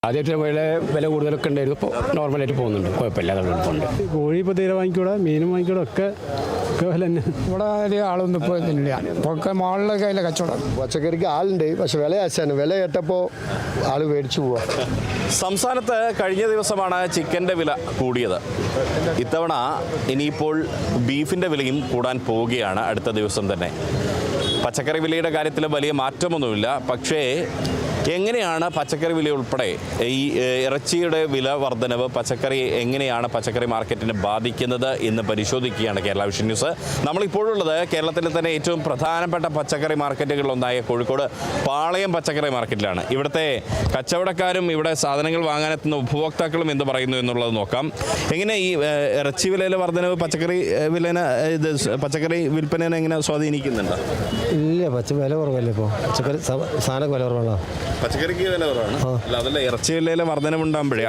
ആദ്യമായിട്ട് വില കൂടുതലൊക്കെ ഉണ്ടായിരുന്നു. ഇപ്പോൾ നോർമലായിട്ട് പോകുന്നുണ്ട്, കുഴപ്പമില്ലാതെ പോകുന്നുണ്ട്. കോഴി ഇപ്പോൾ തീരെ വാങ്ങിക്കൂടാ, മീനും വാങ്ങിക്കൂടാ, ഒക്കെ വില തന്നെ. ഇവിടെ വലിയ ആളൊന്നും ഇപ്പോൾ ഇല്ല, ഒക്കെ മാളിലൊക്കെ അതിലെ കച്ചവടം. പച്ചക്കറിക്ക് ആളുണ്ട്, പക്ഷെ വില ആശാണ്. വില കേട്ടപ്പോൾ ആള് മേടിച്ചു പോവാ. സംസ്ഥാനത്ത് കഴിഞ്ഞ ദിവസമാണ് ചിക്കൻ്റെ വില കൂടിയത്. ഇത്തവണ ഇനിയിപ്പോൾ ബീഫിൻ്റെ വിലയും കൂടാൻ പോവുകയാണ് അടുത്ത ദിവസം തന്നെ. പച്ചക്കറി വിലയുടെ കാര്യത്തിൽ വലിയ മാറ്റമൊന്നുമില്ല. പക്ഷേ എങ്ങനെയാണ് പച്ചക്കറി വില ഉൾപ്പെടെ ഈ ഇറച്ചിയുടെ വില വർധനവ് എങ്ങനെയാണ് പച്ചക്കറി മാർക്കറ്റിനെ ബാധിക്കുന്നത് എന്ന് പരിശോധിക്കുകയാണ് കേരള വിഷൻ ന്യൂസ്. നമ്മളിപ്പോഴുള്ളത് കേരളത്തിലെ തന്നെ ഏറ്റവും പ്രധാനപ്പെട്ട പച്ചക്കറി മാർക്കറ്റുകളിലൊന്നായ കോഴിക്കോട് പാളയം പച്ചക്കറി മാർക്കറ്റിലാണ്. ഇവിടുത്തെ കച്ചവടക്കാരും ഇവിടെ സാധനങ്ങൾ വാങ്ങാനെത്തുന്ന ഉപഭോക്താക്കളും എന്ത് പറയുന്നു എന്നുള്ളത് നോക്കാം. എങ്ങനെ ഈ ഇറച്ചി വിലയിലെ വർധനവ് പച്ചക്കറി വിൽപ്പനയെ എങ്ങനെ സ്വാധീനിക്കുന്നുണ്ട്? ഇല്ല, വില കുറവല്ലേ ഇപ്പോൾ, പച്ചക്കറി സാധനം വില കുറവാണോ? പച്ചക്കറിക്ക് വില കുറവാണ്. അല്ല, അതല്ല, ഇറച്ചി വിലയിലെ വർധനവുണ്ടാകുമ്പോഴേ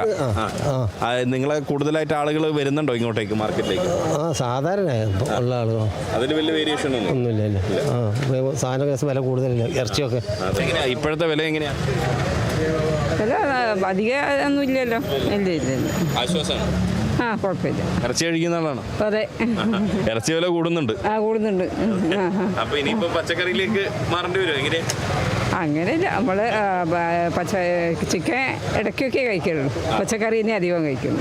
നിങ്ങളെ കൂടുതലായിട്ട് ആളുകൾ വരുന്നുണ്ടോ ഇങ്ങോട്ടേക്ക് മാർക്കറ്റിലേക്ക്? സാധാരണ ഉള്ള ആളുകൾ അതിൽ വലിയ വേരിയേഷൻ ഒന്നുമില്ല. സാധനം വില കൂടുതലില്ല, ഇറച്ചിയൊക്കെ. ഇപ്പോഴത്തെ വില എങ്ങനെയാ? വില അധികം ഒന്നും ഇല്ലല്ലോ. ആശ്വാസമാണ്. കുഴപ്പമില്ല. ഇറച്ചി കഴിക്കുന്ന ആളാണ്. അതെ, ഇറച്ചി വില കൂടുന്നുണ്ട്. കൂടുന്നുണ്ട്. അപ്പൊ ഇനിയിപ്പോ പച്ചക്കറിയിലേക്ക് മാറേണ്ടി വരും. എങ്ങനെ? അങ്ങനെയില്ല, നമ്മള് ചിക്കൻ ഇടയ്ക്കൊക്കെ കഴിക്കുള്ളൂ, പച്ചക്കറി തന്നെ അധികം കഴിക്കും.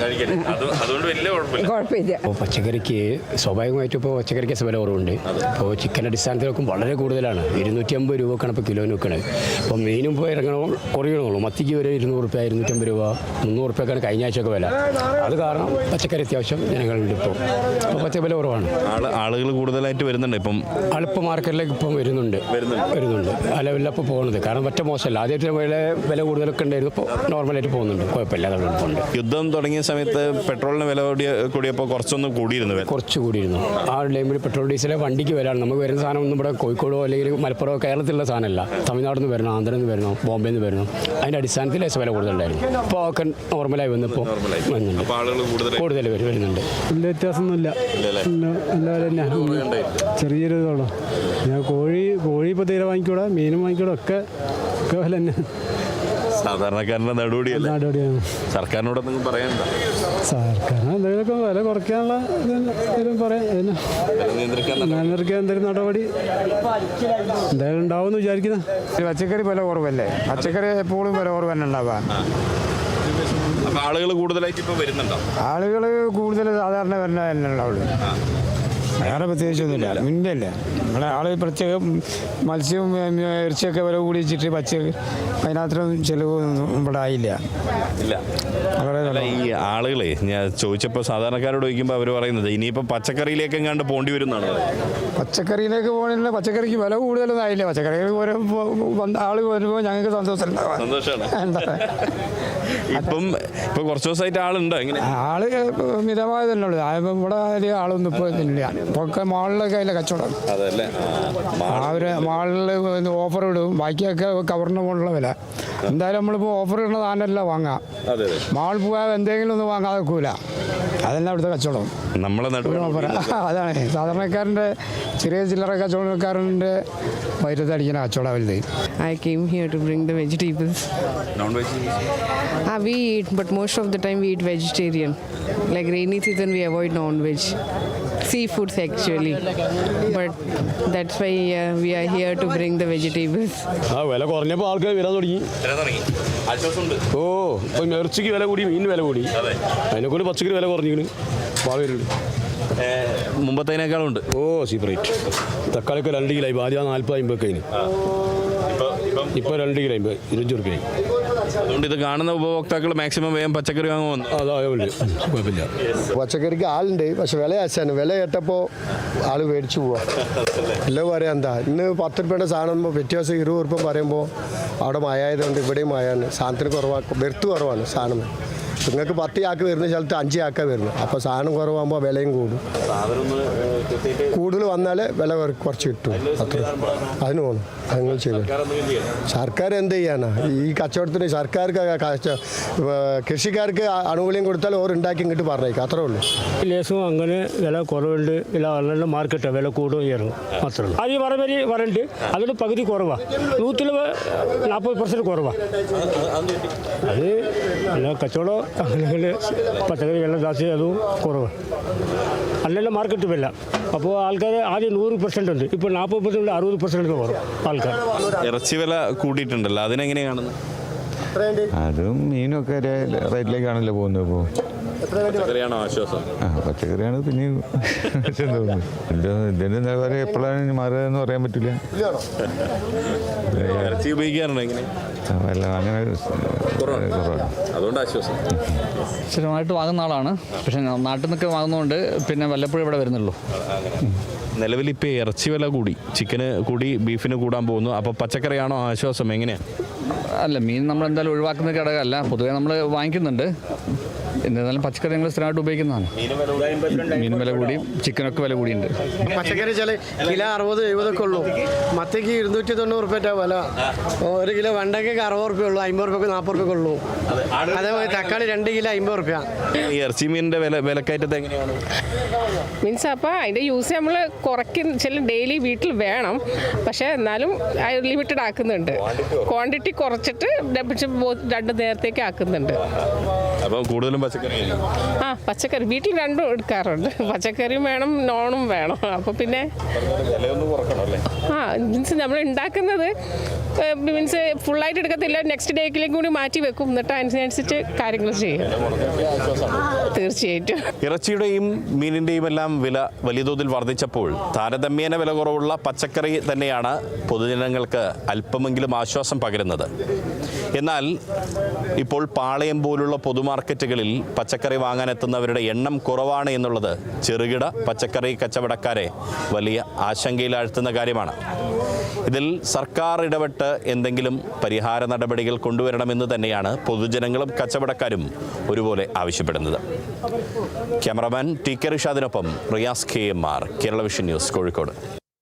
അതുകൊണ്ട് വലിയ കുഴപ്പമില്ല. അപ്പോൾ പച്ചക്കറിക്ക് സ്വാഭാവികമായിട്ടും ഇപ്പോൾ പച്ചക്കറിക്ക് വില കുറവുണ്ട്. ഇപ്പോൾ ചിക്കൻ അടിസ്ഥാനത്തിലൊക്കെ വളരെ കൂടുതലാണ്. 250 രൂപക്കാണ് ഇപ്പോൾ കിലോന് വെക്കണത്. ഇപ്പോൾ മീനും ഇപ്പോൾ കുറയണുള്ളൂ. മത്തിക്ക് വരെ 200 രൂപ, 250 രൂപ, 300 രൂപയ്ക്കാണ് കഴിഞ്ഞ ആഴ്ചയൊക്കെ വില. അത് കാരണം പച്ചക്കറി അത്യാവശ്യം ജനങ്ങളുണ്ട്. ഇപ്പോൾ പച്ച വില കുറവാണ്. ആളുകൾ കൂടുതലായിട്ട് വരുന്നുണ്ട്. ഇപ്പം ആളിപ്പോൾ മാർക്കറ്റിലേക്ക് ഇപ്പം വരുന്നുണ്ട്. അലവില്ല ഇപ്പോൾ പോകുന്നത്. കാരണം പറ്റ മോശമല്ല. ആദ്യമായിട്ട് വില കൂടുതലൊക്കെ ഉണ്ടായിരുന്നു. ഇപ്പോൾ നോർമലായിട്ട് പോകുന്നുണ്ട്, കുഴപ്പമില്ലാതെ പോകുന്നുണ്ട്. യുദ്ധം തുടങ്ങിയ സമയത്ത് പെട്രോളിന് വില കൂടിയപ്പോൾ കുറച്ചൊന്നും കുറച്ച് കൂടിയിരുന്നു. ആ ടൈമിൽ പെട്രോൾ ഡീസൽ വണ്ടിക്ക് വരാണ്. നമുക്ക് വരുന്ന സാധനം ഒന്നും ഇവിടെ കോഴിക്കോടോ അല്ലെങ്കിൽ മലപ്പുറമോ കേരളത്തിലുള്ള സാധനമല്ല, തമിഴ്നാട്ടിൽ നിന്ന് വരണം, ആന്ധ്രയിൽ നിന്ന് വരണം, ബോംബെയിൽ നിന്ന് വരണം. അതിൻ്റെ അടിസ്ഥാനത്തിൽ വില കൂടുതലുണ്ടായിരുന്നു. ഇപ്പോൾ ഒക്കെ നോർമലായി വന്നിപ്പോൾ കൂടുതൽ വരുന്നുണ്ട്. വലിയ വ്യത്യാസമൊന്നുമില്ല, ചെറിയൊരു ഇതുള്ളൂ. ഞാൻ കോഴി ഇപ്പോൾ തീരെ വാങ്ങിക്കൂടാ, മീനും വാങ്ങിക്കൂടാ, ഒക്കെ വില തന്നെ. സാധാരണക്കാരൻ്റെ നടപടിയാണ്. സർക്കാരിനോട് എന്തെങ്കിലും പറയാനുണ്ടോ? സർക്കാരിന് എന്തെങ്കിലുമൊക്കെ വില കുറയ്ക്കാനുള്ള പറയാം, നിയന്ത്രിക്കാൻ എന്തെങ്കിലും നടപടി എന്തായാലും ഉണ്ടാവുമെന്ന് വിചാരിക്കുന്ന. പച്ചക്കറി വില കുറവല്ലേ, പച്ചക്കറി എപ്പോഴും വില കുറവ് തന്നെ ഉണ്ടാവാൻ. ആളുകൾ കൂടുതലായിട്ട് ഇപ്പോൾ വരുന്നുണ്ടോ? ആളുകൾ കൂടുതൽ സാധാരണ വരുന്ന തന്നെ ഉണ്ടാവുള്ളൂ, വേറെ പ്രത്യേകിച്ചൊന്നുമില്ല. മുന്നല്ലേ നമ്മളെ ആൾ പ്രത്യേകം മത്സ്യവും ഇറച്ചിയൊക്കെ വില കൂടി വെച്ചിട്ട് അതിനത്രയും ചിലവൊന്നും ഇവിടെ ആയില്ല. ഈ ആളുകളെ ഞാൻ ചോദിച്ചപ്പോൾ സാധാരണക്കാരോട് ചോദിക്കുമ്പോൾ അവർ പറയുന്നത് ഇനിയിപ്പോൾ പച്ചക്കറിയിലേക്ക് എങ്ങാണ്ട് പോണ്ടി വരുന്നതാണ്. പച്ചക്കറിയിലേക്ക് പോകണില്ല, പച്ചക്കറിക്ക് വില കൂടുതലൊന്നും ആയില്ല. പച്ചക്കറി ആൾ വരുമ്പോൾ ഞങ്ങൾക്ക് സന്തോഷമാണ്. ഇപ്പൊ കുറച്ച് ദിവസമായിട്ട് ആളുണ്ടോ? എങ്ങനെ? ആള് മിതമായ തന്നെ ഉള്ളു. ഇവിടെ വലിയ ആളൊന്നും ഇപ്പോൾ ഇല്ല, ഒക്കെ മാളിലൊക്കെ അതിലെ കച്ചവടം. അവര് മാളിൽ ഓഫർ ഇടും, ബാക്കിയൊക്കെ കവറിന് പോലുള്ള വില. എന്തായാലും നമ്മളിപ്പോൾ ഓഫർ ഇടുന്ന സാധനമല്ല വാങ്ങാം. മാൾ പോയാൽ എന്തെങ്കിലും ഒന്നും വാങ്ങാതെ വെക്കൂല, അതല്ല അവിടുത്തെ കച്ചവടം. അതാണ് സാധാരണക്കാരൻ്റെ ചെറിയ ചില്ലറ കച്ചവടക്കാരൻ്റെ വൈരത്തടിക്കുന്ന കച്ചവടം വലുത്. I came here to bring the vegetables. Non-veg? We eat, but most of the time we eat vegetarian. Like rainy season, we avoid non-veg. Seafoods actually, but that's why we are here to bring the vegetables. വില കുറഞ്ഞപ്പോൾ ആൾക്കാർ വരാൻ തുടങ്ങി. ഇറച്ചിക്ക് വില കൂടി, മീൻ വില കൂടി, അതിനെക്കൊണ്ട് പച്ചക്കറി വില കുറഞ്ഞിരിക്കുന്നു. മുമ്പത്തേനേക്കാളും ഉണ്ട്. Super rate. തക്കാളിക്ക് 2 കിലോ ആദ്യം 40-50 കഴിഞ്ഞു, ഇപ്പോൾ 2 കിലോ 25 രൂപയായി. അതുകൊണ്ട് ഇത് കാണുന്ന ഉപഭോക്താക്കൾ മാക്സിമം വേഗം പച്ചക്കറി വാങ്ങുമെന്ന്. അതായത് കുഴപ്പമില്ല. പച്ചക്കറിക്ക് ആളുണ്ട്, പക്ഷെ വില ആശാണ്. വില കേട്ടപ്പോൾ ആള് മേടിച്ചു പോവാ. എല്ലാം പറയാം, എന്താ ഇന്ന് 10 രൂപയുടെ സാധനം പിറ്റേ ദിവസം 20 രൂപ പറയുമ്പോൾ അവിടെ മഴ ആയതുകൊണ്ട് ഇവിടെയും മഴയാണ്. സാധനത്തിന് കുറവാണ്, ബെർത്ത് കുറവാണ് സാധനം. നിങ്ങൾക്ക് 10 ചാക്ക് വരുന്ന സ്ഥലത്ത് 5 ചാക്ക വരുന്നു. അപ്പോൾ സാധനം കുറവാകുമ്പോൾ വിലയും കൂടും. കൂടുതൽ വന്നാൽ വില കുറച്ച് കിട്ടും. അത്ര അതിന് പോകണം. അങ്ങനെ ചെയ്തു. സർക്കാർ എന്ത് ചെയ്യാനാ ഈ കച്ചവടത്തിന്? സർക്കാർക്ക് കൃഷിക്കാർക്ക് ആനുകൂല്യം കൊടുത്താൽ ഓർ ഉണ്ടാക്കി ഇങ്ങോട്ട് പറഞ്ഞേക്കാം. അത്രേ ഉള്ളൂ. ലേസും അങ്ങനെ വില കുറവുണ്ട്, വില നല്ല മാർക്കറ്റാണ്, വില കൂടും ഇറങ്ങും മാത്രമേ ഉള്ളൂ. അത് ഈ വരവരി വരണ്ട് അതിന് പകുതി കുറവാണ്, 140% കുറവാണ്. അത് നല്ല കച്ചവടം അങ്ങനെ പച്ചക്കറി വില ജാസ്തി അതും കുറവാണ്. നല്ല മാർക്കറ്റ് വില. അപ്പോൾ ആൾക്കാർ ആദ്യം 100% ഉണ്ട്, ഇപ്പോൾ 40% 60% കുറവ് ആൾക്കാർ. ഇറച്ചി വില കൂടിയിട്ടുണ്ടല്ലോ, അതിനെങ്ങനെയാണ്? അതും മീനും ഒക്കെ റേറ്റിലേക്കാണല്ലോ പോകുന്നത്. ഇപ്പോൾ പച്ചക്കറിയാണോ ആശ്വാസം? പച്ചക്കറിയാണ് പിന്നെ തോന്നുന്നു. ഇതിൻ്റെ നിലവാരം എപ്പോഴാണ് മാറുകയെന്ന് പറയാൻ പറ്റില്ല. ഇറച്ചി ഉപയോഗിക്കാറുണ്ടോ? എങ്ങനെ അങ്ങനെ കുറവാണ്, അതുകൊണ്ട് ആശ്വാസം. സ്ഥിരമായിട്ട് വാങ്ങുന്ന ആളാണ്, പക്ഷെ നാട്ടിൽ നിന്നൊക്കെ വാങ്ങുന്നതുകൊണ്ട് പിന്നെ വല്ലപ്പോഴും ഇവിടെ വരുന്നുള്ളൂ. നിലവിൽ ഇപ്പോൾ ഇറച്ചി വില കൂടി, ചിക്കന് കൂടി, ബീഫിന് കൂടാൻ പോകുന്നു. അപ്പോൾ പച്ചക്കറിയാണോ ആശ്വാസം? എങ്ങനെയാണ്? അല്ല, മീൻ നമ്മൾ എന്തായാലും ഒഴിവാക്കുന്ന ഘടകമല്ല, പൊതുവേ നമ്മൾ വാങ്ങിക്കുന്നുണ്ട്. എന്നിരുന്നാലും പച്ചക്കറി ഞങ്ങൾ സ്ഥിരമായിട്ട് ഉപയോഗിക്കുന്നതാണ്. മീൻ വില കൂടിയും ചിക്കനൊക്കെ വില കൂടിയുണ്ട്. പച്ചക്കറി ചില കിലോ 60-70 ഉള്ളൂ. മത്തിക്ക് 290 റുപ്യ വില. 1 കിലോ വെണ്ടയ്ക്ക് 60 റുപ്യ ഉള്ളൂ, 50 റുപ്യക്ക് 40 റുപ്യ ഉള്ളൂ. അതേപോലെ തക്കാളി 2 കിലോ 50 റുപ്യ. ഈ ഇറച്ചി മീനിൻ്റെ വിലക്കയറ്റത്തെ എങ്ങനെയാണ്? മീൻസ് അപ്പോൾ അതിൻ്റെ യൂസ് നമ്മൾ കുറയ്ക്കുന്ന ചില ഡെയിലി വീട്ടിൽ വേണം, പക്ഷേ എന്നാലും ലിമിറ്റഡ് ആക്കുന്നുണ്ട്. ക്വാണ്ടിറ്റി കുറച്ചിട്ട് 2 നേരത്തേക്ക് ആക്കുന്നുണ്ട്. അപ്പോൾ കൂടുതലും പച്ചക്കറി? പച്ചക്കറി വീട്ടിൽ രണ്ടും എടുക്കാറുണ്ട്. പച്ചക്കറിയും വേണം, നോണും വേണം. അപ്പോൾ പിന്നെ മീൻസ് നമ്മൾ ഉണ്ടാക്കുന്നത് മീൻസ് ഫുള്ളായിട്ട് എടുക്കത്തില്ല, നെക്സ്റ്റ് ഡേക്കിലേക്ക് കൂടി മാറ്റി വെക്കും, എന്നിട്ട് അതിനനുസരിച്ച് കാര്യങ്ങൾ ചെയ്യും. തീർച്ചയായിട്ടും ഇറച്ചിയുടെയും മീനിൻ്റെയും എല്ലാം വില വലിയ തോതിൽ വർദ്ധിച്ചപ്പോൾ താരതമ്യേന വില കുറവുള്ള പച്ചക്കറി തന്നെയാണ് പൊതുജനങ്ങൾക്ക് അല്പമെങ്കിലും ആശ്വാസം പകരുന്നത്. എന്നാൽ ഇപ്പോൾ പാളയം പോലുള്ള പൊതുമാർക്കറ്റുകളിൽ പച്ചക്കറി വാങ്ങാനെത്തുന്നവരുടെ എണ്ണം കുറവാണ് എന്നുള്ളത് ചെറുകിട പച്ചക്കറി കച്ചവടക്കാരെ വലിയ ആശങ്കയിലാഴ്ത്തുന്ന കാര്യമാണ്. ഇതിൽ സർക്കാർ ഇടപെട്ട് എന്തെങ്കിലും പരിഹാര നടപടികൾ കൊണ്ടുവരണമെന്ന് തന്നെയാണ് പൊതുജനങ്ങളും കച്ചവടക്കാരും ഒരുപോലെ ആവശ്യപ്പെടുന്നത്. ക്യാമറാമാൻ ടി കെ റിഷാദിനൊപ്പം Riyas KMR, Kerala vision news, Kozhikode.